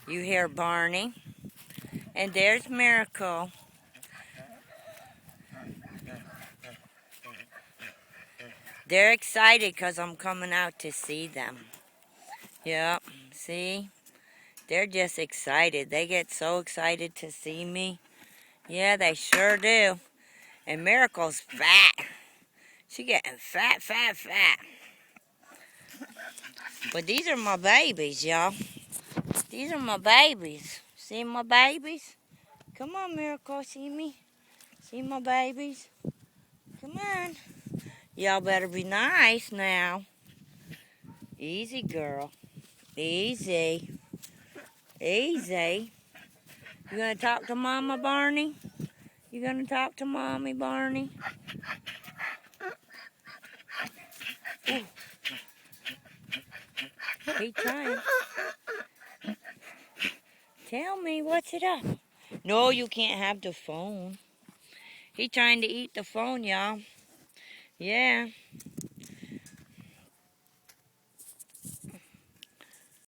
You hear Barney. And there's Miracle. They're excited because I'm coming out to see them. Yep, see? They're just excited. They get so excited to see me. Yeah, they sure do. And Miracle's fat. She getting fat, fat, fat. But these are my babies, y'all. These are my babies. See my babies? Come on, Miracle, see me? See my babies? Come on. Y'all better be nice now. Easy, girl. Easy. Easy. You gonna talk to Mama, Barney? You gonna talk to Mommy, Barney? Ooh. He trying. Tell me, what's it up? No, you can't have the phone. He trying to eat the phone, y'all. Yeah.